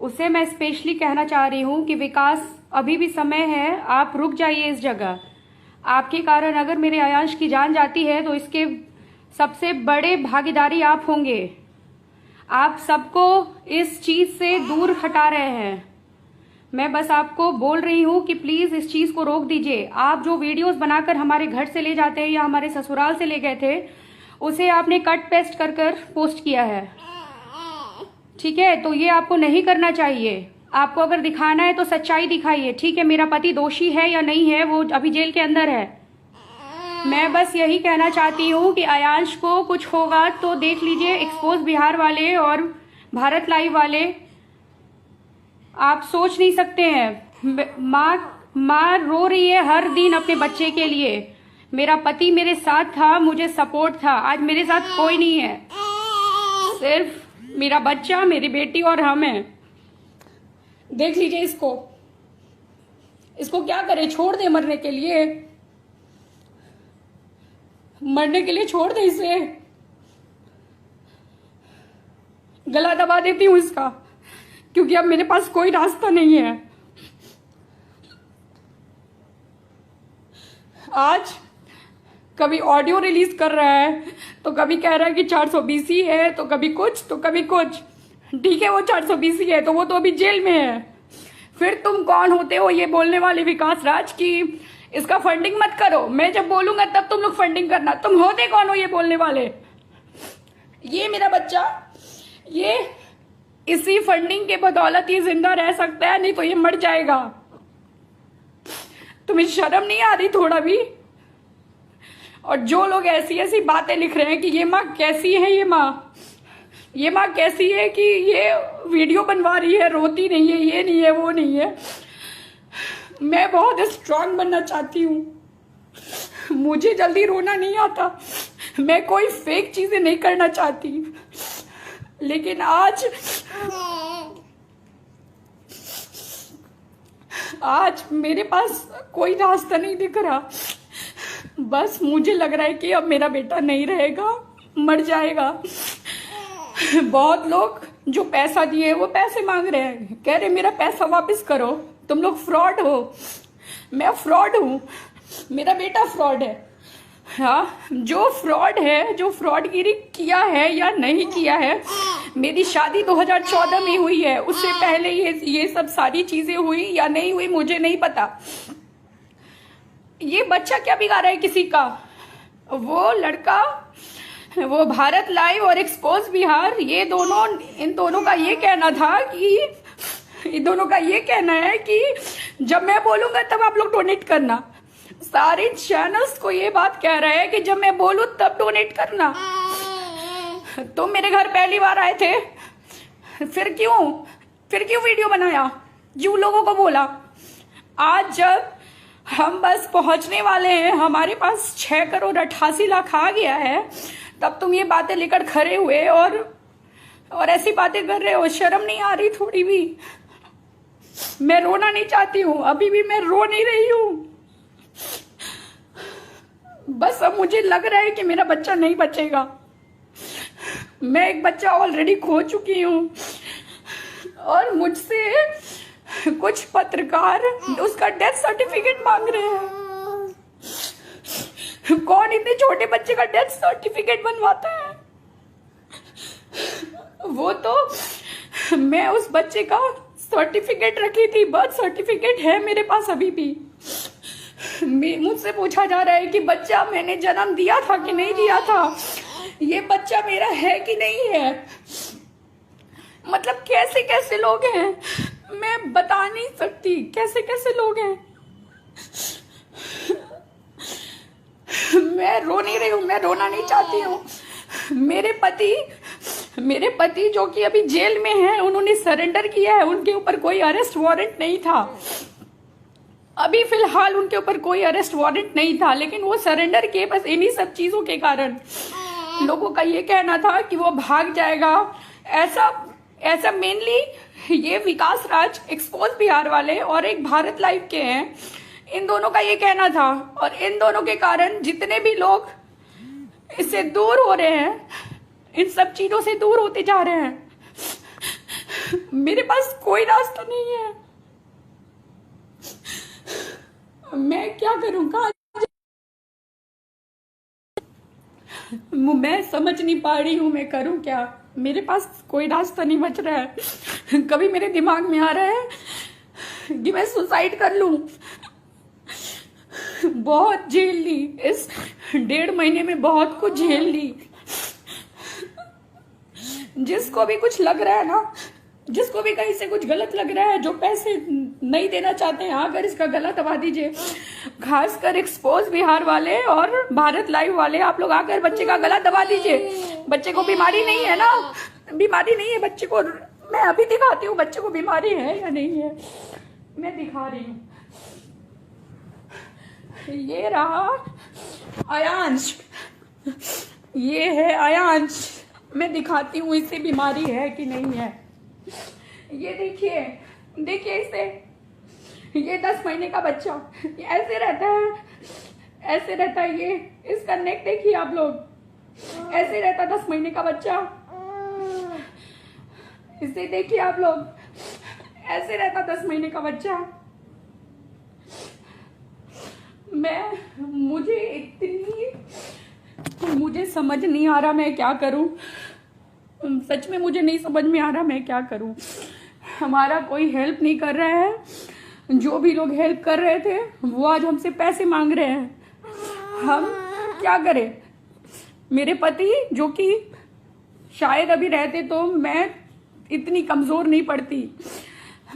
उसे मैं स्पेशली कहना चाह रही हूँ कि विकास, अभी भी समय है, आप रुक जाइए इस जगह। आपके कारण अगर मेरे अयांश की जान जाती है तो इसके सबसे बड़े भागीदारी आप होंगे। आप सबको इस चीज से दूर हटा रहे हैं। मैं बस आपको बोल रही हूँ कि प्लीज इस चीज को रोक दीजिए। आप जो वीडियोस बनाकर हमारे घर से ले जाते हैं या हमारे ससुराल से ले गए थे, उसे आपने कट पेस्ट कर कर पोस्ट किया है, ठीक है? तो ये आपको नहीं करना चाहिए। आपको अगर दिखाना है तो सच्चाई दिखाइए, ठीक है? मेरा पति दोषी है या नहीं है, वो अभी जेल के अंदर है। मैं बस यही कहना चाहती हूँ कि अयांश को कुछ होगा तो देख लीजिए, एक्सपोज बिहार वाले और भारत लाइव वाले, आप सोच नहीं सकते हैं। माँ रो रही है हर दिन अपने बच्चे के लिए। मेरा पति मेरे साथ था, मुझे सपोर्ट था। आज मेरे साथ कोई नहीं है, सिर्फ मेरा बच्चा, मेरी बेटी और हम हैं। देख लीजिए इसको क्या करे? छोड़ दे मरने के लिए? मरने के लिए छोड़ दे इसे? गला दबा देती हूँ इसका, क्योंकि अब मेरे पास कोई रास्ता नहीं है। आज कभी ऑडियो रिलीज कर रहा है, तो कभी कह रहा है कि 420 ही है, तो कभी कुछ तो कभी कुछ। ठीक है, वो 420 ही है तो वो तो अभी जेल में है। फिर तुम कौन होते हो ये बोलने वाले विकास राज की इसका फंडिंग मत करो? मैं जब बोलूंगा तब तुम लोग फंडिंग करना। तुम होते कौन हो ये बोलने वाले? ये मेरा बच्चा, ये इसी फंडिंग के बदौलत ही जिंदा रह सकता है, नहीं तो ये मर जाएगा। तुम्हें शर्म नहीं आ रही थोड़ा भी? और जो लोग ऐसी ऐसी बातें लिख रहे हैं कि ये माँ कैसी है, ये माँ कैसी है कि ये वीडियो बनवा रही है, रोती नहीं है, ये नहीं है, वो नहीं है। मैं बहुत स्ट्रांग बनना चाहती हूँ, मुझे जल्दी रोना नहीं आता, मैं कोई फेक चीजें नहीं करना चाहती, लेकिन आज मेरे पास कोई रास्ता नहीं दिख रहा। बस मुझे लग रहा है कि अब मेरा बेटा नहीं रहेगा, मर जाएगा। बहुत लोग जो पैसा दिए वो पैसे मांग रहे हैं, कह रहे मेरा पैसा वापस करो, तुम लोग फ्रॉड हो। मैं फ्रॉड हूँ, मेरा बेटा फ्रॉड है। हाँ, जो फ्रॉड है, जो फ्रॉडगिरी किया है या नहीं किया है, मेरी शादी 2014 में हुई है, उससे पहले ये सब सारी चीजें हुई या नहीं हुई मुझे नहीं पता। ये बच्चा क्या बिगाड़ा है किसी का? वो लड़का, वो भारत लाइव और एक्सपोज बिहार, ये दोनों, इन दोनों का ये कहना था कि, इन दोनों का ये कहना है कि जब मैं बोलूंगा तब आप लोग डोनेट करना। सारे चैनल्स को ये बात कह रहे हैं कि जब मैं बोलूं तब डोनेट करना। तुम मेरे घर पहली बार आए थे, फिर क्यों वीडियो बनाया, क्यों लोगों को बोला? आज जब हम बस पहुंचने वाले हैं, हमारे पास 6 करोड़ 88 लाख आ गया है, तब तुम ये बातें लेकर खड़े हुए और ऐसी बातें कर रहे हो। शर्म नहीं आ रही थोड़ी भी? मैं रोना नहीं चाहती हूँ, अभी भी मैं रो नहीं रही हूँ। बस अब मुझे लग रहा है कि मेरा बच्चा नहीं बचेगा। मैं एक बच्चा ऑलरेडी खो चुकी हूँ और मुझसे कुछ पत्रकार उसका डेथ सर्टिफिकेट मांग रहे हैं। कौन इतने छोटे बच्चे का डेथ सर्टिफिकेट बनवाता है? वो तो मैं उस बच्चे का सर्टिफिकेट रखी थी, बर्थ सर्टिफिकेट है मेरे पास अभी भी। मुझसे पूछा जा रहा है कि बच्चा मैंने जन्म दिया था कि नहीं दिया था, ये बच्चा मेरा है कि नहीं है। मतलब कैसे कैसे लोग हैं, मैं बता नहीं सकती कैसे कैसे लोग हैं। मैं रो नहीं रही हूँ, मैं रोना नहीं चाहती हूँ। मेरे पति जो कि अभी जेल में हैं, उन्होंने सरेंडर किया है, उनके ऊपर कोई अरेस्ट वारंट नहीं था। अभी फिलहाल उनके ऊपर कोई अरेस्ट वारंट नहीं था, लेकिन वो सरेंडर किए बस इन्हीं सब चीजों के कारण। लोगों का ये कहना था कि वो भाग जाएगा। ऐसा मेनली ये विकास राज, एक्सपोज बिहार वाले और एक भारत लाइव के हैं, इन दोनों का ये कहना था। और इन दोनों के कारण जितने भी लोग इससे दूर हो रहे हैं, इन सब चीजों से दूर होते जा रहे हैं। मेरे पास कोई रास्ता नहीं है, मैं क्या करूं? कहाँ? मैं समझ नहीं पा रही हूँ मैं करूँ क्या। मेरे पास कोई रास्ता नहीं बच रहा है। कभी मेरे दिमाग में आ रहा है कि मैं सुसाइड कर लूं। बहुत झेल ली, इस 1.5 महीने में बहुत कुछ झेल ली। जिसको भी कुछ लग रहा है ना, जिसको भी कहीं से कुछ गलत लग रहा है, जो पैसे नहीं देना चाहते हैं, आकर इसका गला दबा दीजिए। खासकर एक्सपोज बिहार वाले और भारत लाइव वाले, आप लोग आकर बच्चे का गला दबा दीजिए। बच्चे को बीमारी नहीं है ना, बीमारी नहीं है बच्चे को। मैं अभी दिखाती हूँ बच्चे को बीमारी है या नहीं है, मैं दिखा रही हूँ। ये रहा आयांश, ये है आयांश। मैं दिखाती हूँ इसे बीमारी है कि नहीं है। ये देखिए, देखिए इसे, ये 10 महीने का बच्चा ऐसे रहता है, ऐसे रहता है। ये इसका नेक देखिए आप लोग, ऐसे रहता 10 महीने का बच्चा। इसे देखिए आप लोग, ऐसे रहता 10 महीने का बच्चा। मुझे समझ नहीं आ रहा मैं क्या करूं। सच में मुझे नहीं समझ में आ रहा मैं क्या करूं। हमारा कोई हेल्प नहीं कर रहा है। जो भी लोग हेल्प कर रहे थे वो आज हमसे पैसे मांग रहे हैं। हम क्या करें? मेरे पति जो कि शायद अभी रहते तो मैं इतनी कमजोर नहीं पड़ती,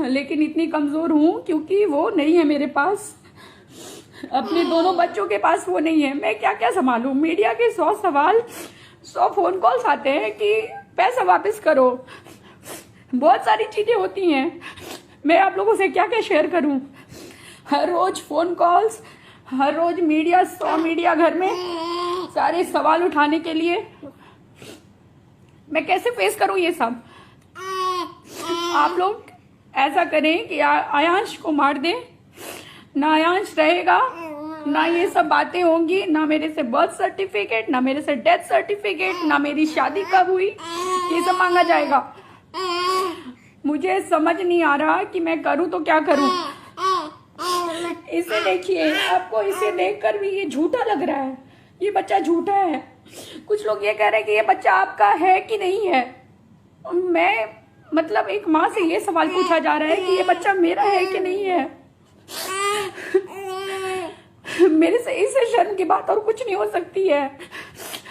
लेकिन इतनी कमजोर हूं क्योंकि वो नहीं है मेरे पास। अपने दोनों बच्चों के पास वो नहीं है। मैं क्या क्या संभालूं? मीडिया के 100 सवाल, 100 फोन कॉल्स आते हैं कि पैसा वापस करो। बहुत सारी चीजें होती हैं, मैं आप लोगों से क्या क्या शेयर करूं। हर रोज फोन कॉल्स, हर रोज मीडिया, 100 मीडिया घर में, सारे सवाल उठाने के लिए। मैं कैसे फेस करूं ये सब? आप लोग ऐसा करें कि आयांश को मार दें, ना आयांश रहेगा, ना ये सब बातें होंगी, ना मेरे से बर्थ सर्टिफिकेट, ना मेरे से डेथ सर्टिफिकेट, ना मेरी शादी कब हुई, ये सब मांगा जाएगा। मुझे समझ नहीं आ रहा कि मैं करूं तो क्या करूं। इसे देखिए, आपको इसे देखकर भी ये झूठा लग रहा है। ये बच्चा झूठा है। कुछ लोग ये कह रहे हैं कि ये बच्चा आपका है कि नहीं है। मैं मतलब एक माँ से ये सवाल पूछा जा रहा है कि ये बच्चा मेरा है कि नहीं है। मेरे से इससे शर्म की बात और कुछ नहीं हो सकती है।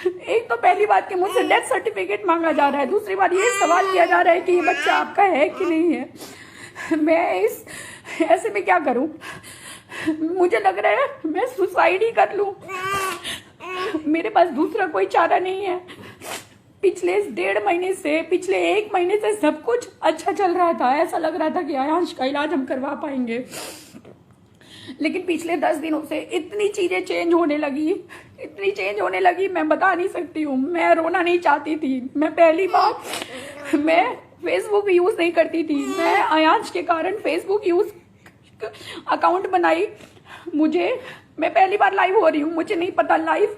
एक तो पहली बात कि मुझसे डेथ सर्टिफिकेट मांगा जा रहा है, दूसरी बात ये सवाल किया जा रहा है कि ये बच्चा आपका है कि नहीं है। मैं इस ऐसे में क्या करूं? मुझे लग रहा है मैं सुसाइड ही कर लूं। मेरे पास दूसरा कोई चारा नहीं है। पिछले 1.5 महीने से, पिछले 1 महीने से सब कुछ अच्छा चल रहा था। ऐसा लग रहा था कि आयांश का इलाज हम करवा पाएंगे, लेकिन पिछले 10 दिनों से इतनी चीजें चेंज होने लगी, इतनी चेंज होने लगी, मैं बता नहीं सकती हूँ। मैं रोना नहीं चाहती थी। मैं पहली बार मैं फेसबुक यूज नहीं करती थी। मैं आयांश के कारण फेसबुक यूज अकाउंट बनाई। मैं पहली बार लाइव हो रही हूँ। मुझे नहीं पता लाइव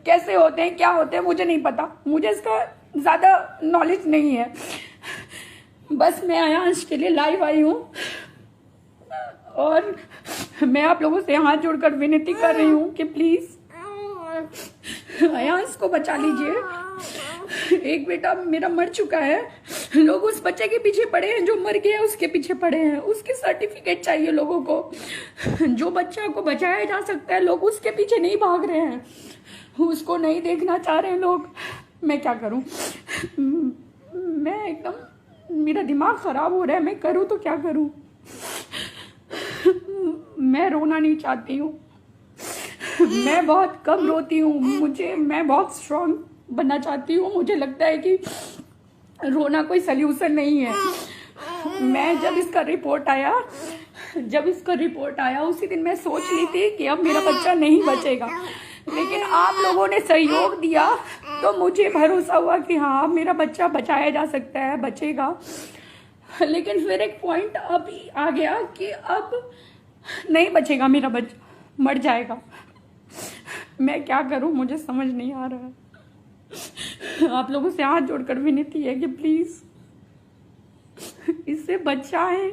कैसे होते हैं, क्या होते हैं, मुझे नहीं पता। मुझे इसका ज्यादा नॉलेज नहीं है। बस मैं आयांश के लिए लाइव आई हूँ और मैं आप लोगों से हाथ जोड़कर विनती कर रही हूँ कि प्लीज आयांश को बचा लीजिए। एक बेटा मेरा मर चुका है। लोग उस बच्चे के पीछे पड़े हैं, जो मर गया उसके पीछे पड़े हैं। उसके सर्टिफिकेट चाहिए लोगों को। जो बच्चा को बचाया जा सकता है, लोग उसके पीछे नहीं भाग रहे हैं, उसको नहीं देखना चाह रहे हैं लोग। मैं क्या करूं? मैं एकदम, मेरा दिमाग खराब हो रहा है। मैं करूं तो क्या करूं? मैं रोना नहीं चाहती हूँ। मैं बहुत कम रोती हूँ। मैं बहुत स्ट्रांग बनना चाहती हूँ। मुझे लगता है कि रोना कोई सल्यूशन नहीं है। मैं जब इसका रिपोर्ट आया उसी दिन मैं सोच ली थी कि अब मेरा बच्चा नहीं बचेगा, लेकिन आप लोगों ने सहयोग दिया तो मुझे भरोसा हुआ कि हाँ, अब मेरा बच्चा बचाया जा सकता है, बचेगा। लेकिन फिर एक पॉइंट अभी आ गया कि अब नहीं बचेगा मेरा बच्चा, मर जाएगा। मैं क्या करूं? मुझे समझ नहीं आ रहा है। आप लोगों से हाथ जोड़कर विनती है कि प्लीज इससे बचाएं।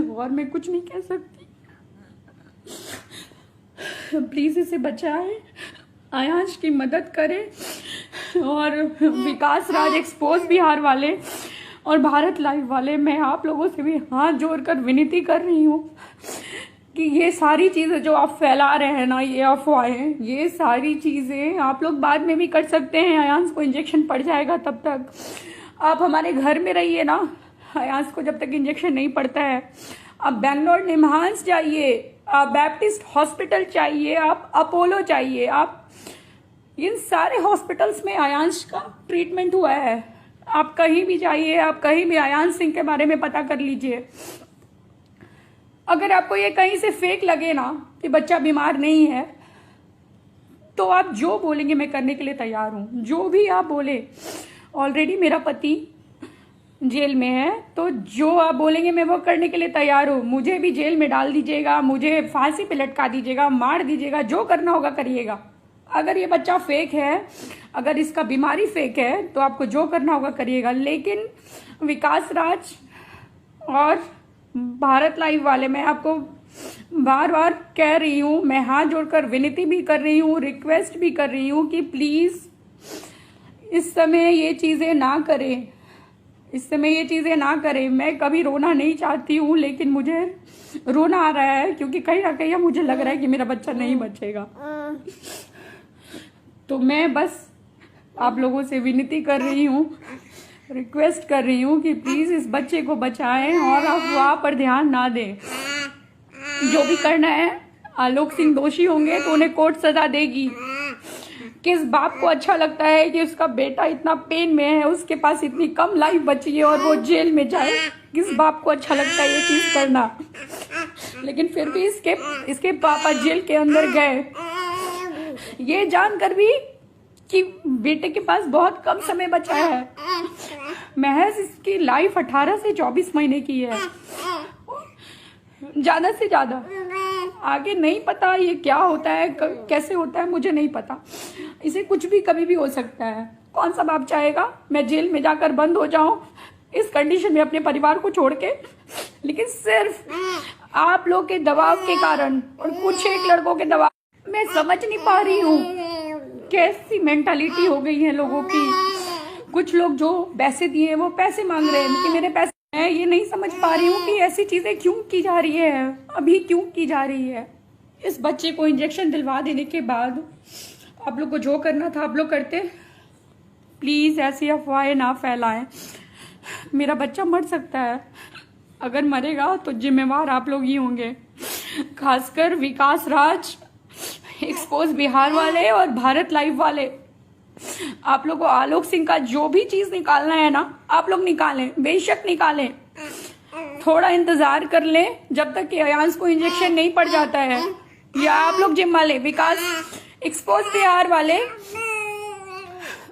और मैं कुछ नहीं कह सकती। प्लीज इसे बचाएं, आयांश की मदद करें। और विकास राज एक्सपोज बिहार वाले और भारत लाइव वाले, मैं आप लोगों से भी हाथ जोड़कर विनती कर रही हूँ कि ये सारी चीज़ें जो आप फैला रहे हैं ना, ये अफवाहें, ये सारी चीज़ें आप लोग बाद में भी कर सकते हैं। आयांश को इंजेक्शन पड़ जाएगा, तब तक आप हमारे घर में रहिए ना। आयांश को जब तक इंजेक्शन नहीं पड़ता है, आप बेंगलोर निमहांस जाइए, आप बैप्टिस्ट हॉस्पिटल चाहिए, आप अपोलो चाहिए, आप इन सारे हॉस्पिटल्स में आयांश का ट्रीटमेंट हुआ है। आप कहीं भी जाइए, आप कहीं भी आयांश सिंह के बारे में पता कर लीजिए। अगर आपको ये कहीं से फेक लगे ना कि बच्चा बीमार नहीं है, तो आप जो बोलेंगे मैं करने के लिए तैयार हूं। जो भी आप बोले, ऑलरेडी मेरा पति जेल में है, तो जो आप बोलेंगे मैं वो करने के लिए तैयार हूं। मुझे भी जेल में डाल दीजिएगा, मुझे फांसी पे लटका दीजिएगा, मार दीजिएगा, जो करना होगा करिएगा। अगर ये बच्चा फेक है, अगर इसका बीमारी फेक है, तो आपको जो करना होगा करिएगा। लेकिन विकास राज और भारत लाइव वाले, मैं आपको बार बार कह रही हूँ, मैं हाथ जोड़कर विनती भी कर रही हूँ, रिक्वेस्ट भी कर रही हूँ कि प्लीज इस समय ये चीजें ना करें, इस समय ये चीजें ना करें। मैं कभी रोना नहीं चाहती हूँ, लेकिन मुझे रोना आ रहा है, क्योंकि कहीं ना कहीं मुझे लग रहा है कि मेरा बच्चा नहीं बचेगा। तो मैं बस आप लोगों से विनती कर रही हूँ, रिक्वेस्ट कर रही हूँ कि प्लीज इस बच्चे को बचाएं और अफवाह पर ध्यान ना दें। जो भी करना है, आलोक सिंह दोषी होंगे तो उन्हें कोर्ट सजा देगी। किस बाप को अच्छा लगता है कि उसका बेटा इतना पेन में है, उसके पास इतनी कम लाइफ बची है और वो जेल में जाए? किस बाप को अच्छा लगता है ये चीज करना? लेकिन फिर भी इसके पापा जेल के अंदर गए, ये जानकर भी कि बेटे के पास बहुत कम समय बचा है। महज इसकी लाइफ 18 से 24 महीने की है, ज्यादा से ज्यादा। आगे नहीं पता ये क्या होता है, कैसे होता है, मुझे नहीं पता। इसे कुछ भी कभी भी हो सकता है। कौन सा बाप चाहेगा मैं जेल में जाकर बंद हो जाऊं इस कंडीशन में अपने परिवार को छोड़ के? लेकिन सिर्फ आप लोग के दबाव के कारण और कुछ एक लड़कों के दबाव, मैं समझ नहीं पा रही हूँ कैसी मेंटालिटी हो गई है लोगों की। कुछ लोग जो पैसे दिए वो पैसे मांग रहे हैं कि मेरे पैसे, मैं ये नहीं समझ पा रही हूँ कि ऐसी चीजें क्यों की जा रही है, अभी क्यों की जा रही है। इस बच्चे को इंजेक्शन दिलवा देने के बाद आप लोग को जो करना था आप लोग करते। प्लीज ऐसी अफवाहें ना फैलाएं। मेरा बच्चा मर सकता है, अगर मरेगा तो जिम्मेवार आप लोग ही होंगे, खासकर विकास राज एक्सपोज बिहार वाले और भारत लाइव वाले। आप लोग को आलोक सिंह का जो भी चीज निकालना है ना, आप लोग निकालें, बेशक निकालें। थोड़ा इंतजार कर लें जब तक कि आयांश को इंजेक्शन नहीं पड़ जाता है, या आप लोग जिम्मा लें। विकास एक्सपोज बिहार वाले,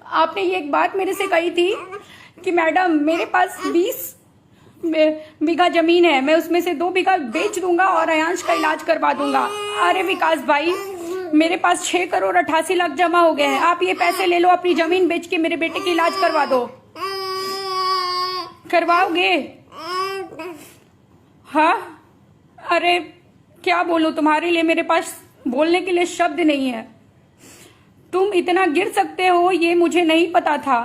आपने ये एक बात मेरे से कही थी कि मैडम मेरे पास 20 बीघा जमीन है, मैं उसमें से 2 बीघा बेच दूंगा और आयांश का इलाज करवा दूंगा। अरे विकास भाई, मेरे पास 6 करोड़ 88 लाख जमा हो गए हैं, आप ये पैसे ले लो, अपनी जमीन बेच के मेरे बेटे की इलाज करवा दो। करवाओगे? हाँ, अरे क्या बोलूं, तुम्हारे लिए मेरे पास बोलने के लिए शब्द नहीं है। तुम इतना गिर सकते हो ये मुझे नहीं पता था।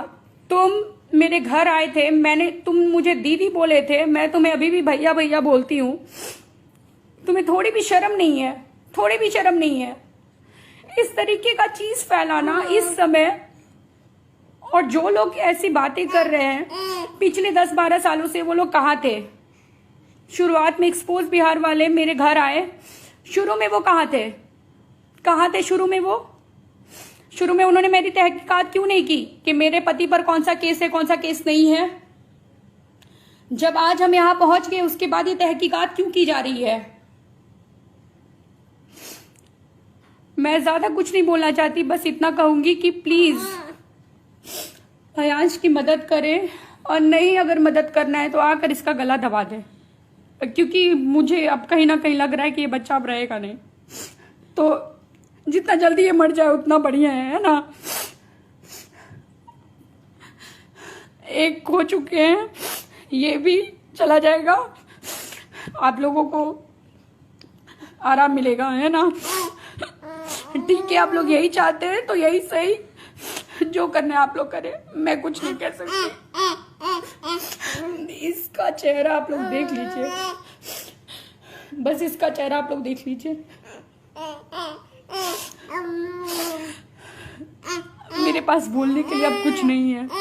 तुम मेरे घर आए थे, तुम मुझे दीदी बोले थे, मैं तुम्हें अभी भी भैया भैया बोलती हूँ। तुम्हें थोड़ी भी शर्म नहीं है, थोड़ी भी शर्म नहीं है इस तरीके का चीज फैलाना इस समय। और जो लोग ऐसी बातें कर रहे हैं, पिछले 10-12 सालों से वो लोग कहाँ थे? शुरुआत में एक्सपोज बिहार वाले मेरे घर आए, शुरू में वो कहाँ थे? कहाँ थे शुरू में? वो शुरू में उन्होंने मेरी तहकीकात क्यों नहीं की कि मेरे पति पर कौन सा केस है, कौन सा केस नहीं है? जब आज हम यहां पहुंच गए, उसके बाद ये तहकीकात क्यों की जा रही है? मैं ज्यादा कुछ नहीं बोलना चाहती, बस इतना कहूंगी कि प्लीज आयांश की मदद करें, और नहीं अगर मदद करना है तो आकर इसका गला दबा दें, क्योंकि मुझे अब कहीं ना कहीं लग रहा है कि ये बच्चा अब रहेगा नहीं। तो जितना जल्दी ये मर जाए उतना बढ़िया है ना। एक खो चुके हैं, ये भी चला जाएगा, आप लोगों को आराम मिलेगा, है ना? ठीक है, आप लोग यही चाहते हैं तो यही सही, जो करना है आप लोग करें, मैं कुछ नहीं कह सकती। इसका चेहरा आप लोग देख लीजिए, बस इसका चेहरा आप लोग देख लीजिए। मेरे पास बोलने के लिए अब कुछ नहीं है।